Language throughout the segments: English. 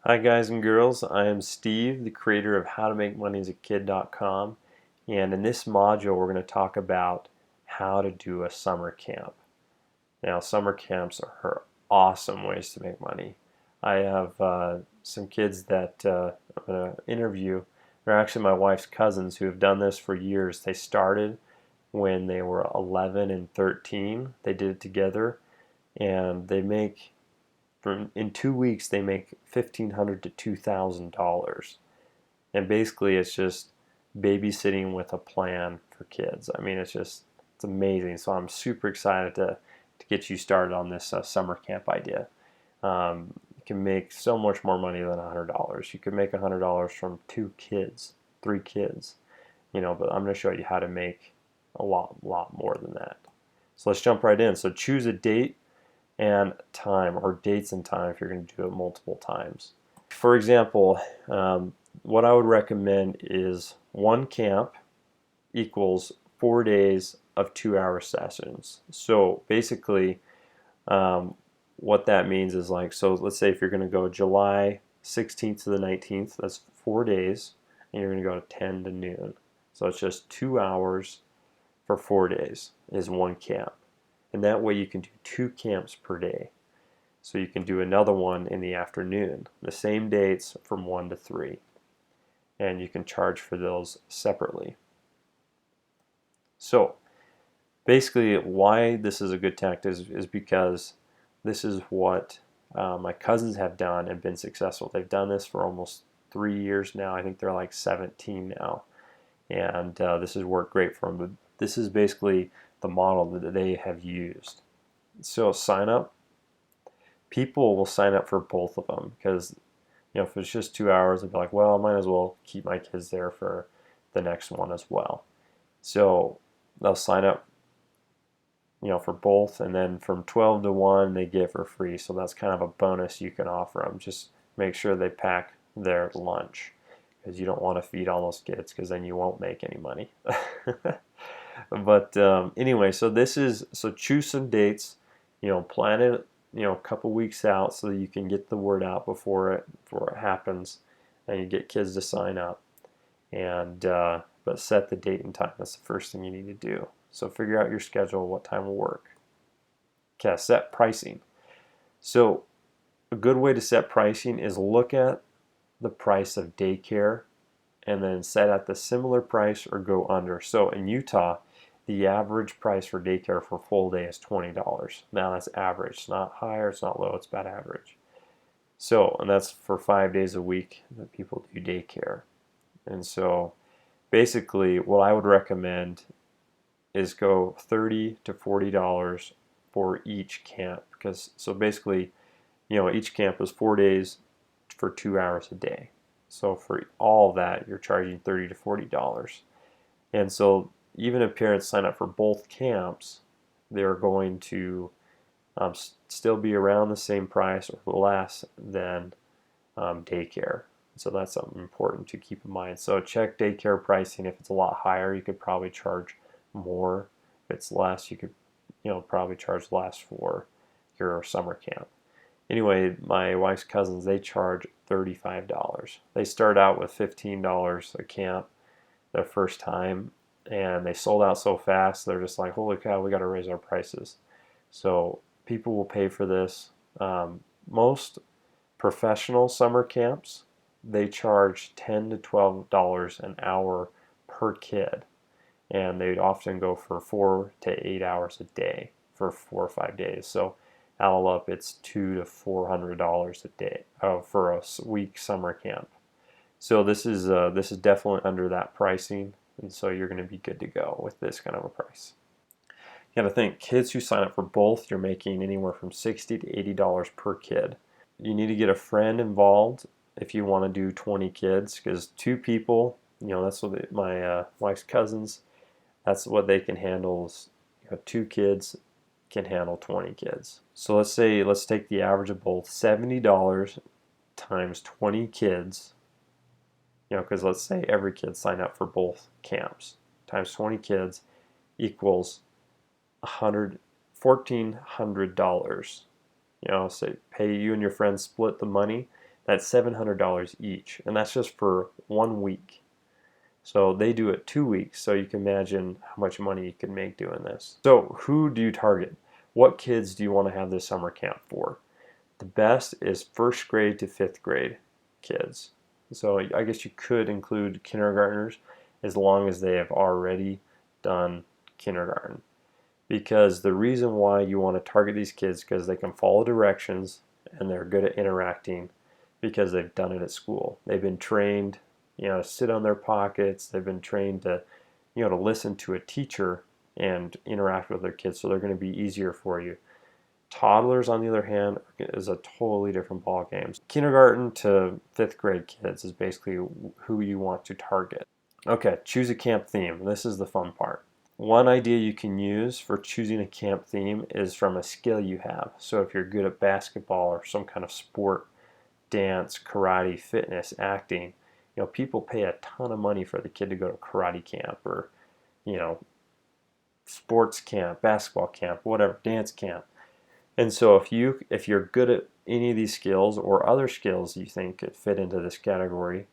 Hi guys and girls, I am Steve, the creator of howtomakemoneyasakid.com, and in this module we're going to talk about how to do a summer camp. Now summer camps are awesome ways to make money. I have some kids that I'm going to interview. They're actually my wife's cousins who have done this for years. They started when they were 11 and 13. They did it together and they make in 2 weeks they make $1,500 to $2,000, and basically it's just babysitting with a plan for kids. I mean, it's amazing. So I'm super excited to get you started on this summer camp idea. You can make so much more money than $100. You can make $100 from 2 kids, 3 kids, but I'm going to show you how to make a lot more than that. So let's jump right in. So choose a date and time, or dates and time if you're going to do it multiple times. For example, what I would recommend is one camp equals 4 days of 2-hour sessions. So basically what that means is, like, so let's say if you're going to go July 16th to the 19th, that's 4 days, and you're going to go to 10 to noon. So it's just 2 hours for 4 days is one camp. And that way you can do 2 camps per day. So you can do another one in the afternoon, the same dates from 1 to 3. And you can charge for those separately. So basically why this is a good tactic is because this is what my cousins have done and been successful. They've done this for almost 3 years now. I think they're like 17 now. And this has worked great for them. But this is basically the model that they have used. So sign up. People will sign up for both of them because, if it's just 2 hours, they'll be like, well, I might as well keep my kids there for the next one as well. So they'll sign up, for both, and then from 12 to 1 they get for free. So that's kind of a bonus you can offer them. Just make sure they pack their lunch, because you don't want to feed all those kids, because then you won't make any money. But anyway, so choose some dates, plan it, a couple weeks out so that you can get the word out before it happens, and you get kids to sign up. And but set the date and time. That's the first thing you need to do. So figure out your schedule, what time will work. Okay, set pricing. So a good way to set pricing is look at the price of daycare and then set at the similar price or go under. So in Utah, the average price for daycare for full day is $20. Now that's average. It's not higher, it's not low, it's about average. So, and that's for 5 days a week that people do daycare. And so basically what I would recommend is go $30 to $40 for each camp, because so basically, each camp is 4 days for 2 hours a day. So for all of that, you're charging $30 to $40. And so even if parents sign up for both camps, they're going to still be around the same price or less than daycare. So that's something important to keep in mind. So check daycare pricing. If it's a lot higher, you could probably charge more. If it's less, you could probably charge less for your summer camp. Anyway, my wife's cousins, they charge $35. They start out with $15 a camp their first time, and they sold out so fast, they're just like, holy cow, we got to raise our prices. So people will pay for this. Most professional summer camps, they charge $10 to $12 an hour per kid, and they often go for 4 to 8 hours a day for 4 or 5 days. So all up, it's $200 to $400 a day for a week summer camp. So this is definitely under that pricing, and so you're going to be good to go with this kind of a price. You got to think, kids who sign up for both, you're making anywhere from $60 to $80 per kid. You need to get a friend involved if you want to do 20 kids, because 2 people, that's what my wife's cousins, that's what they can handle. 2 kids can handle 20 kids. So let's take the average of both, $70 times 20 kids, because let's say every kid signed up for both camps, times 20 kids equals $1,400. Say pay you and your friends split the money. That's $700 each, and that's just for 1 week. So they do it 2 weeks, so you can imagine how much money you can make doing this. So who do you target? What kids do you want to have this summer camp for? The best is first grade to fifth grade kids. So I guess you could include kindergartners as long as they have already done kindergarten. Because the reason why you want to target these kids is because they can follow directions and they're good at interacting because they've done it at school. They've been trained, to sit on their pockets. They've been trained to, to listen to a teacher and interact with their kids, so they're going to be easier for you. Toddlers, on the other hand, is a totally different ball game. Kindergarten to fifth grade kids is basically who you want to target. Okay, choose a camp theme. This is the fun part. One idea you can use for choosing a camp theme is from a skill you have. So if you're good at basketball or some kind of sport, dance, karate, fitness, acting, people pay a ton of money for the kid to go to karate camp or, sports camp, basketball camp, whatever, dance camp. And so if you're good at any of these skills or other skills you think could fit into this category,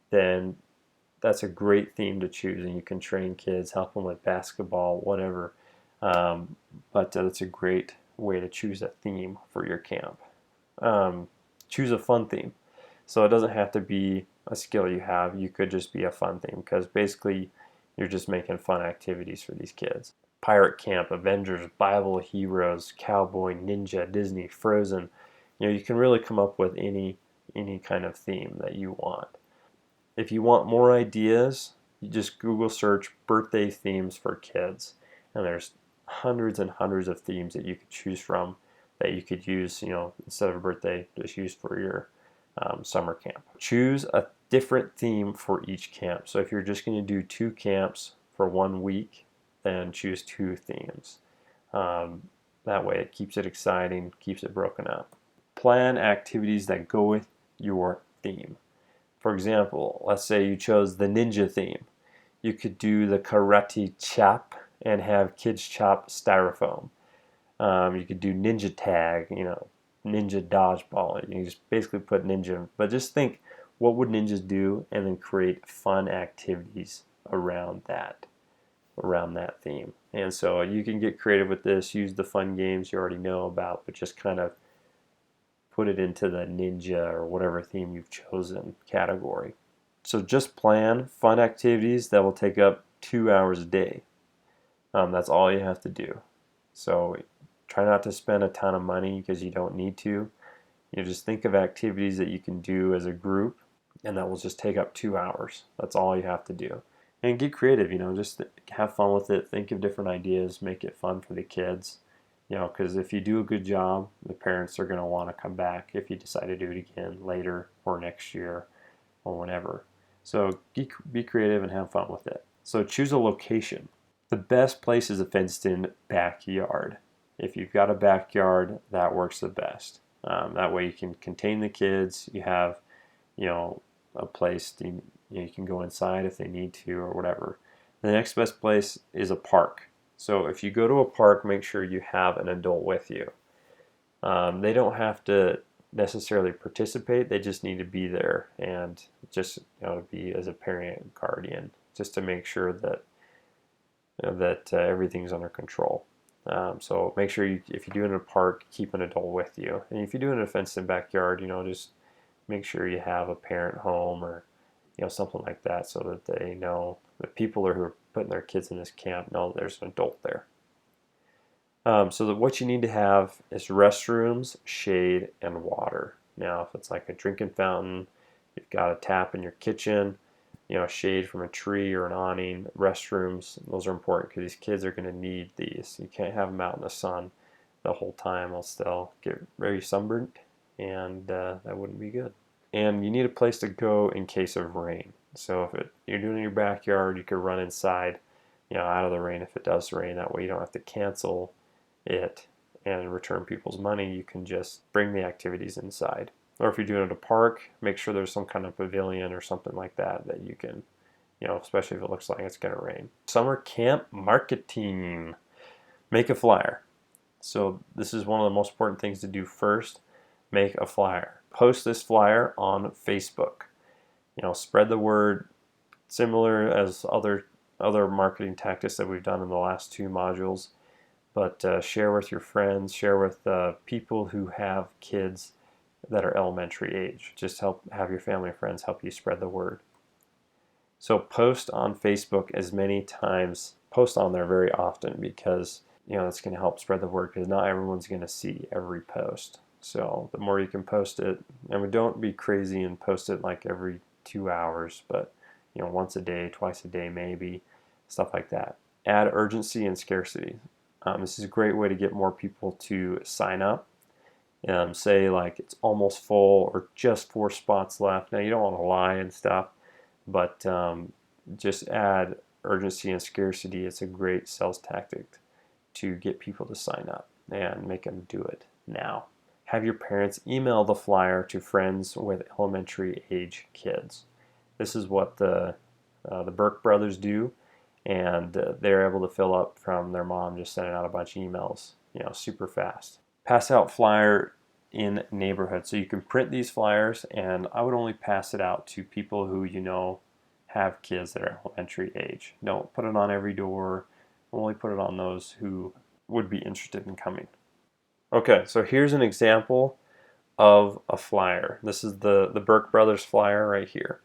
then that's a great theme to choose, and you can train kids, help them with basketball, whatever. But it's a great way to choose a theme for your camp. Choose a fun theme. So it doesn't have to be a skill you have. You could just be a fun theme, because basically you're just making fun activities for these kids. Pirate camp, Avengers, Bible, heroes, cowboy, ninja, Disney, Frozen. You can really come up with any kind of theme that you want. If you want more ideas, you just Google search birthday themes for kids, and there's hundreds and hundreds of themes that you could choose from that you could use, instead of a birthday, just use for your summer camp. Choose a different theme for each camp. So if you're just going to do 2 camps for 1 week, then choose 2 themes. That way it keeps it exciting, keeps it broken up. Plan activities that go with your theme. For example, let's say you chose the ninja theme. You could do the karate chop and have kids chop styrofoam. You could do ninja tag, ninja dodgeball. You can just basically put ninja, but just think, what would ninjas do, and then create fun activities around that theme. And so you can get creative with this, use the fun games you already know about, but just kind of put it into the ninja or whatever theme you've chosen category. So just plan fun activities that will take up 2 hours a day. That's all you have to do. So try not to spend a ton of money because you don't need to. Just think of activities that you can do as a group, and that will just take up 2 hours. That's all you have to do. And get creative, just have fun with it. Think of different ideas, make it fun for the kids. Because if you do a good job, the parents are going to want to come back if you decide to do it again later or next year or whenever. So be creative and have fun with it. So choose a location. The best place is a fenced-in backyard. If you've got a backyard, that works the best. That way you can contain the kids. You have, a place you can go inside if they need to or whatever. The next best place is a park. So if you go to a park, make sure you have an adult with you. They don't have to necessarily participate. They just need to be there and just be as a parent guardian, just to make sure that everything's under control. So make sure if you do it in a park, keep an adult with you. And if you do it in a fenced-in backyard, just make sure you have a parent home or something like that, so that they know, the people who are putting their kids in this camp know there's an adult there. So what you need to have is restrooms, shade, and water. Now, if it's like a drinking fountain, you've got a tap in your kitchen, shade from a tree or an awning, restrooms, those are important because these kids are going to need these. You can't have them out in the sun the whole time. They'll still get very sunburnt, and that wouldn't be good. And you need a place to go in case of rain. So if you're doing it in your backyard, you could run inside, out of the rain if it does rain. That way you don't have to cancel it and return people's money. You can just bring the activities inside. Or if you're doing it at a park, make sure there's some kind of pavilion or something like that you can, especially if it looks like it's going to rain. Summer camp marketing. Make a flyer. So this is one of the most important things to do first. Make a flyer. post this flyer on Facebook. Spread the word, similar as other marketing tactics that we've done in the last 2 modules. But share with your friends, share with people who have kids that are elementary age. Just have your family and friends help you spread the word. So post on Facebook as many times, post on there very often, because it's going to help spread the word, because not everyone's going to see every post. So the more you can post it, and don't be crazy and post it like every 2 hours, but once a day, twice a day maybe, stuff like that. Add urgency and scarcity. This is a great way to get more people to sign up. Say like it's almost full or just 4 spots left. Now you don't want to lie and stuff, but just add urgency and scarcity. It's a great sales tactic to get people to sign up and make them do it now. Have your parents email the flyer to friends with elementary age kids. This is what the Burke brothers do, and they're able to fill up from their mom just sending out a bunch of emails, super fast. Pass out flyer in neighborhoods. So you can print these flyers, and I would only pass it out to people who have kids that are elementary age. Don't put it on every door. Only put it on those who would be interested in coming. Okay, so here's an example of a flyer. This is the Burke Brothers flyer right here.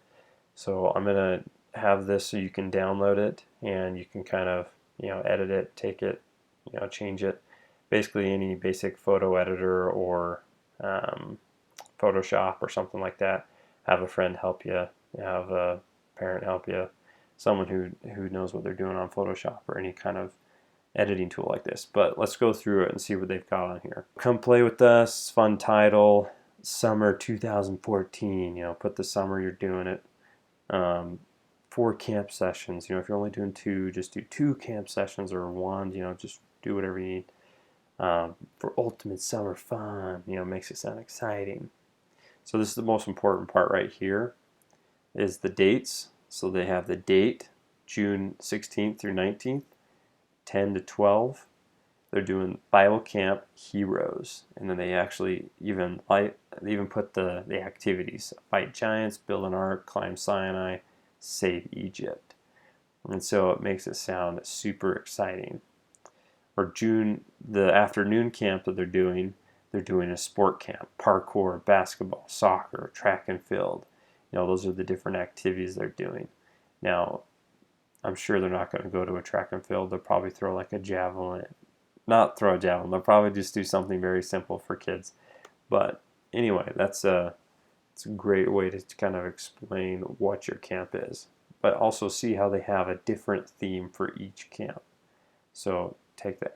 So I'm going to have this so you can download it, and you can kind of edit it, take it, change it. Basically any basic photo editor or Photoshop or something like that. Have a friend help you, have a parent help you, someone who knows what they're doing on Photoshop or any kind of editing tool like this. But let's go through it and see what they've got on here. Come play with us, fun title, summer 2014, put the summer you're doing it. 4 camp sessions, if you're only doing 2, just do 2 camp sessions, or 1, just do whatever you need. For ultimate summer fun, makes it sound exciting. So this is the most important part right here, is the dates. So they have the date, June 16th through 19th, 10 to 12. They're doing Bible Camp Heroes, and then they actually even put the activities: fight giants, build an ark, climb Sinai, save Egypt. And so it makes it sound super exciting. Or June, the afternoon camp that they're doing a sport camp: parkour, basketball, soccer, track and field. Those are the different activities they're doing. Now, I'm sure they're not going to go to a track and field. They'll probably throw like a javelin. Not throw a javelin. They'll probably just do something very simple for kids. But anyway, it's a great way to kind of explain what your camp is. But also see how they have a different theme for each camp. So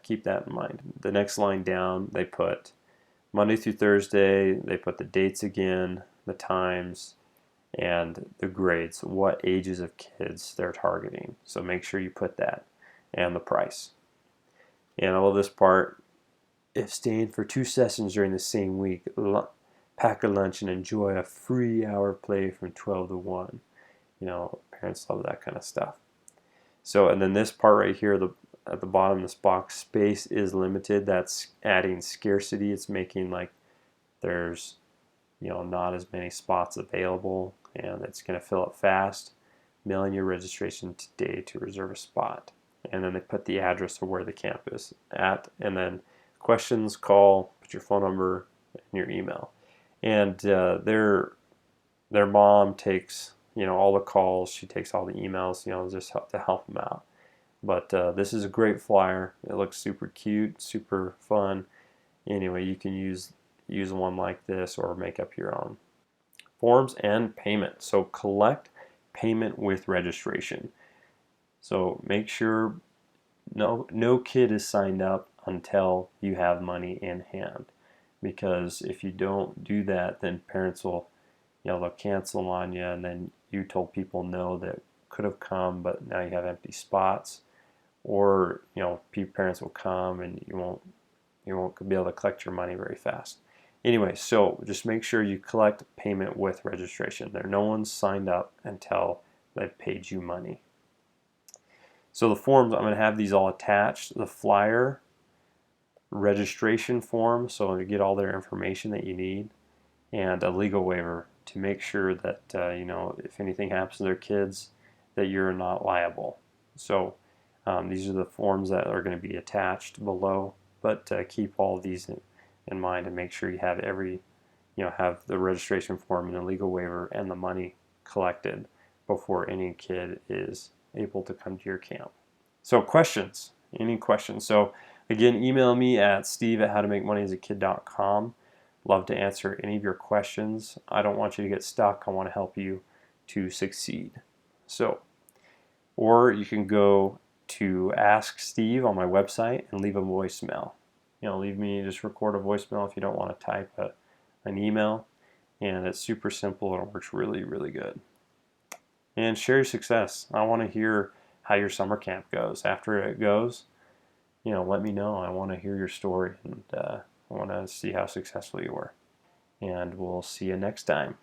keep that in mind. The next line down, they put Monday through Thursday. They put the dates again, the times, and the grades, what ages of kids they're targeting. So make sure you put that, and the price. And I love this part: if staying for 2 sessions during the same week, pack a lunch and enjoy a free hour play from 12 to 1. Parents love that kind of stuff. So, and then this part right here, at the bottom of this box, space is limited. That's adding scarcity. It's making like there's not as many spots available, and it's going to fill up fast. Mail in your registration today to reserve a spot. And then they put the address of where the camp is at, and then questions, call, put your phone number and your email. And their mom takes all the calls, she takes all the emails, just to help them out. But this is a great flyer. It looks super cute, super fun. Anyway, you can use one like this or make up your own. Forms and payment. So collect payment with registration. So make sure no kid is signed up until you have money in hand, because if you don't do that, then parents will they'll cancel on you, and then you told people no that could have come, but now you have empty spots. Or parents will come and you won't be able to collect your money very fast. Anyway, so just make sure you collect payment with registration. No one's signed up until they've paid you money. So the forms, I'm going to have these all attached. The flyer, registration form, so you get all their information that you need, and a legal waiver to make sure that if anything happens to their kids, that you're not liable. So these are the forms that are going to be attached below, but keep all of these in mind and make sure you have have the registration form and the legal waiver and the money collected before any kid is able to come to your camp. So questions, any questions? So again, email me at steve@howtomakemoneyaskid.com. Love to answer any of your questions. I don't want you to get stuck. I want to help you to succeed. So, or you can go to Ask Steve on my website and leave a voicemail. Just record a voicemail if you don't want to type an email. And it's super simple and it works really, really good. And share your success. I want to hear how your summer camp goes. After it goes, let me know. I want to hear your story, and I want to see how successful you were. And we'll see you next time.